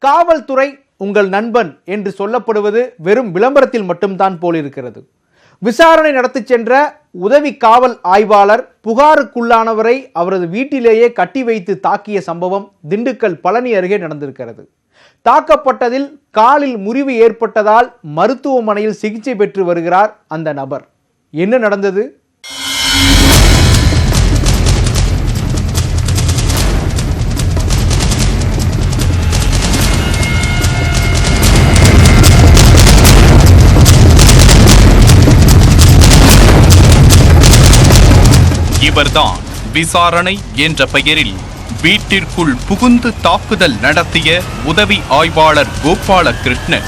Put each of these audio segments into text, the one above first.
காவல்துறை உங்கள் நண்பன் என்று சொல்லப்படுவது வெறும் விளம்பரத்தில் மட்டும்தான் போலிருக்கிறது. விசாரணை நடத்தி சென்ற உதவி காவல் ஆய்வாளர் புகாருக்குள்ளானவரை அவரது வீட்டிலேயே கட்டி வைத்து தாக்கிய சம்பவம் திண்டுக்கல் பழனி அருகே நடந்திருக்கிறது. தாக்கப்பட்டதில் காலில் முறிவு ஏற்பட்டதால் மருத்துவமனையில் சிகிச்சை பெற்று வருகிறார் அந்த நபர். என்ன நடந்தது? இவர்தான் விசாரணை என்ற பெயரில் வீட்டிற்குள் புகுந்து தாக்குதல் நடத்திய உதவி ஆய்வாளர் கோபாலகிருஷ்ணன்.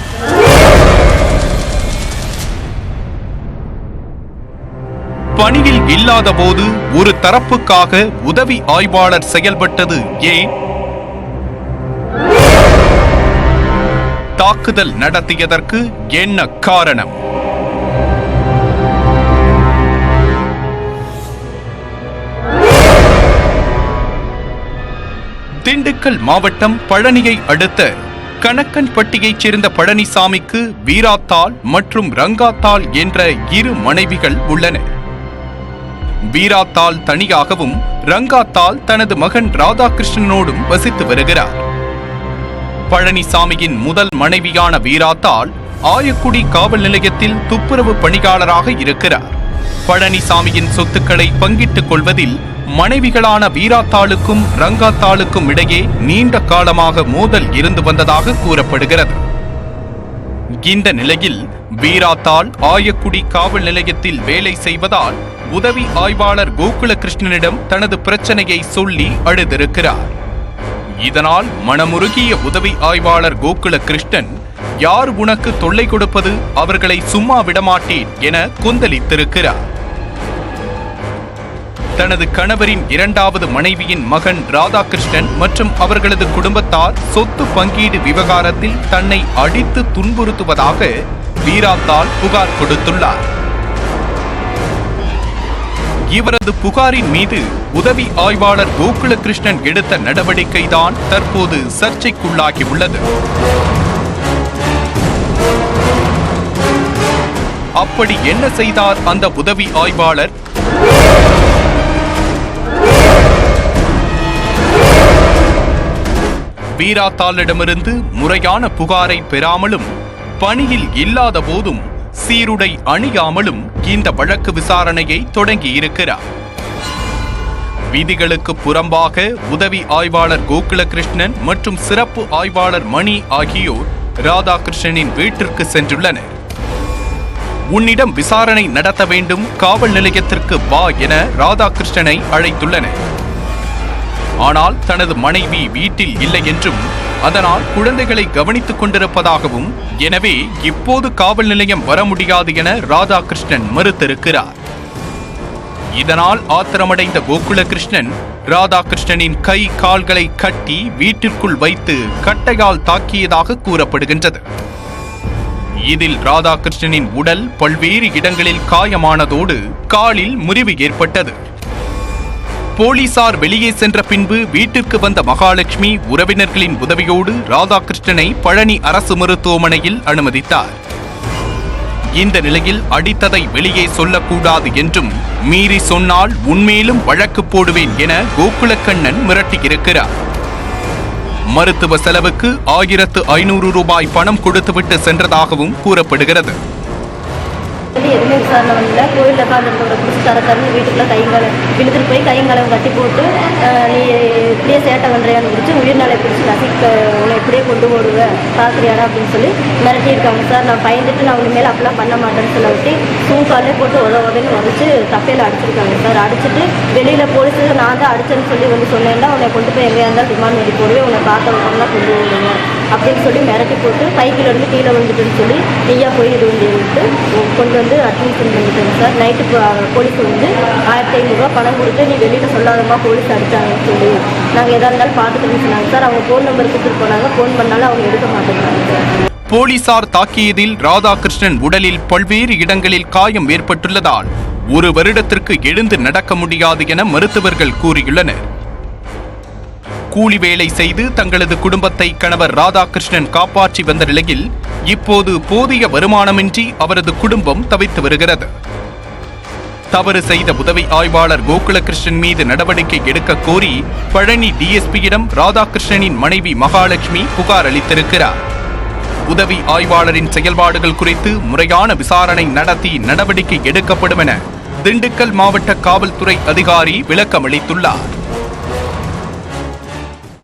பணியில் இல்லாத போது ஒரு தரப்புக்காக உதவி ஆய்வாளர் செயல்பட்டது ஏன்? தாக்குதல் நடத்தியதற்கு என்ன காரணம்? திண்டுக்கல் மாவட்டம் பழனியை அடுத்த கணக்கன்பட்டியைச் சேர்ந்த பழனிசாமிக்கு வீராத்தாள் மற்றும் ரங்காத்தாள் என்ற இரு மனைவிகள் உள்ளனர். வீராத்தாள் தனியாகவும் ரங்காத்தாள் தனது மகன் ராதாகிருஷ்ணனோடும் வசித்து வருகிறார். பழனிசாமியின் முதல் மனைவியான வீராத்தாள் ஆயக்குடி காவல் நிலையத்தில் துப்புரவு பணியாளராக இருக்கிறார். பழனிசாமியின் சொத்துக்களை பங்கிட்டுக் கொள்வதில் மனைவிகளான வீராத்தாளுக்கும் ரங்காத்தாளுக்கும் இடையே நீண்ட காலமாக மோதல் இருந்து வந்ததாக கூறப்படுகிறது. இந்த நிலையில் வீராத்தாள் ஆயக்குடி காவல் நிலையத்தில் வேலை செய்வதால் உதவி ஆய்வாளர் கோகுலகிருஷ்ணனிடம் தனது பிரச்சனையை சொல்லி அழுதிருக்கிறார். இதனால் மனமுருகிய உதவி ஆய்வாளர் கோகுலகிருஷ்ணன், யார் உனக்கு தொல்லை கொடுப்பது, அவர்களை சும்மா விடமாட்டேன் என கொந்தளித்திருக்கிறார். தனது கணவரின் இரண்டாவது மனைவியின் மகன் ராதாகிருஷ்ணன் மற்றும் அவர்களது குடும்பத்தார் சொத்து பங்கீடு விவகாரத்தில் தன்னை அடித்து துன்புறுத்துவதாக வீராத்தாள் புகார் கொடுத்துள்ளார். இவரது புகாரின் மீது உதவி ஆய்வாளர் கோகுலகிருஷ்ணன் எடுத்த நடவடிக்கைதான் தற்போது சர்ச்சைக்குள்ளாகியுள்ளது. அப்படி என்ன செய்தார் அந்த உதவி ஆய்வாளர்? வீராத்தாளிடமிருந்து முறையான புகாரை பெறாமலும் பணியில் இல்லாத போதும் சீருடை அணியாமலும் இந்த வழக்கு விசாரணையை தொடங்கியிருக்கிறார். விதிகளுக்கு புறம்பாக உதவி ஆய்வாளர் கோகுலகிருஷ்ணன் மற்றும் சிறப்பு ஆய்வாளர் மணி ஆகியோர் ராதாகிருஷ்ணனின் வீட்டிற்கு சென்றுள்ளனர். உன்னிடம் விசாரணை நடத்த வேண்டும், காவல் நிலையத்திற்கு வா என ராதாகிருஷ்ணனை அழைத்துள்ளனர். ஆனால் தனது மனைவி வீட்டில் இல்லை என்றும், அதனால் குழந்தைகளை கவனித்துக் கொண்டிருப்பதாகவும், எனவே இப்போது காவல் நிலையம் வர முடியாது என ராதாகிருஷ்ணன் மறுத்திருக்கிறார். இதனால் ஆத்திரமடைந்த கோகுலகிருஷ்ணன் ராதாகிருஷ்ணனின் கை கால்களை கட்டி வீட்டிற்குள் வைத்து கட்டையால் தாக்கியதாக கூறப்படுகின்றது. இதில் ராதாகிருஷ்ணனின் உடல் பல்வேறு இடங்களில் காயமானதோடு காலில் முறிவு ஏற்பட்டது. போலீசார் வெளியே சென்ற பின்பு வீட்டிற்கு வந்த மகாலட்சுமி உறவினர்களின் உதவியோடு ராதாகிருஷ்ணனை பழனி அரசு மருத்துவமனையில் அனுமதித்தார். இந்த நிலையில் அடித்ததை வெளியே சொல்லக்கூடாது என்றும், மீறி சொன்னால் உன்மேலும் வழக்கு போடுவேன் என கோகுலக்கண்ணன் மிரட்டியிருக்கிறார். மருத்துவ செலவுக்கு 1500 ரூபாய் பணம் கொடுத்துவிட்டு சென்றதாகவும் கூறப்படுகிறது. எதுவுமே விசாரணை பண்ணல. கோயிலில் உட்காந்துருக்கவரை பிடிச்சி தரன்னு வீட்டுக்குள்ள கைங்காலம் இழுத்துட்டு போய் கைங்காலம் கட்டி போட்டு, நீ இப்படியே சேட்டை பண்ணுறியான்னு பிடிச்சி உயிர்நாளை பிடிச்சி நசிக்க உன்னை இப்படியே கொண்டு போடுவேன் பார்க்குறியாடா அப்படின்னு சொல்லி மிரட்டியிருக்காங்க சார். நான் பயந்துட்டு நான் உண்மையில அப்படிலாம் பண்ண மாட்டேன்னு சொல்ல விட்டு சூக்காலே போட்டு உதவின்னு வரைச்சி தப்பையில் அடிச்சிருக்காங்க சார். அடிச்சுட்டு வெளியில் போலீஸு நான் தான் அடிச்சேன்னு சொல்லி வந்து சொன்னேன்னா உன்னை கொண்டு போய் எங்கேயா இருந்தாலும் ரிமாண்ட் பண்ணி போடுவேன், உன்னை பார்த்த விட்டோம்னா கொண்டு போடுவேன் அப்படின்னு சொல்லி மிரட்டி போட்டு சைக்கிள் கீழே வந்துட்டுன்னு சொல்லி நீயா போய் இது வந்து கொண்டு வந்து அட்மிஷன் பண்ணிட்டேங்க சார். நைட்டு போலீஸ் வந்து 1500 ரூபா பணம் கொடுத்து நீ வெளியில் சொல்லாதமா போலீஸ் அடித்தாங்கன்னு சொல்லி நாங்கள் எதாக இருந்தாலும் பார்த்துக்கணும்னு சொன்னாங்க சார். அவங்க ஃபோன் நம்பர் கொடுத்துட்டு போனாங்க, ஃபோன் பண்ணாலும் அவங்க எடுக்க மாட்டேங்கிறாங்க சார். போலீசார் தாக்கியதில் ராதாகிருஷ்ணன் உடலில் பல்வேறு இடங்களில் காயம் ஏற்பட்டுள்ளதால் 1 வருடத்திற்கு எழுந்து நடக்க முடியாது என மருத்துவர்கள் கூறியுள்ளனர். கூலி வேலை செய்து தங்களது குடும்பத்தை கணவர் ராதாகிருஷ்ணன் காப்பாற்றி வந்த நிலையில் இப்போது போதிய வருமானமின்றி அவரது குடும்பம் தவித்து வருகிறது. தவறு செய்த உதவி ஆய்வாளர் கோகுலகிருஷ்ணன் மீது நடவடிக்கை எடுக்க கோரி பழனி டிஎஸ்பியிடம் ராதாகிருஷ்ணனின் மனைவி மகாலட்சுமி புகார் அளித்திருக்கிறார். உதவி ஆய்வாளரின் செயல்பாடுகள் குறித்து முறையான விசாரணை நடத்தி நடவடிக்கை எடுக்கப்படும் என திண்டுக்கல் மாவட்ட காவல்துறை அதிகாரி விளக்கமளித்துள்ளார்.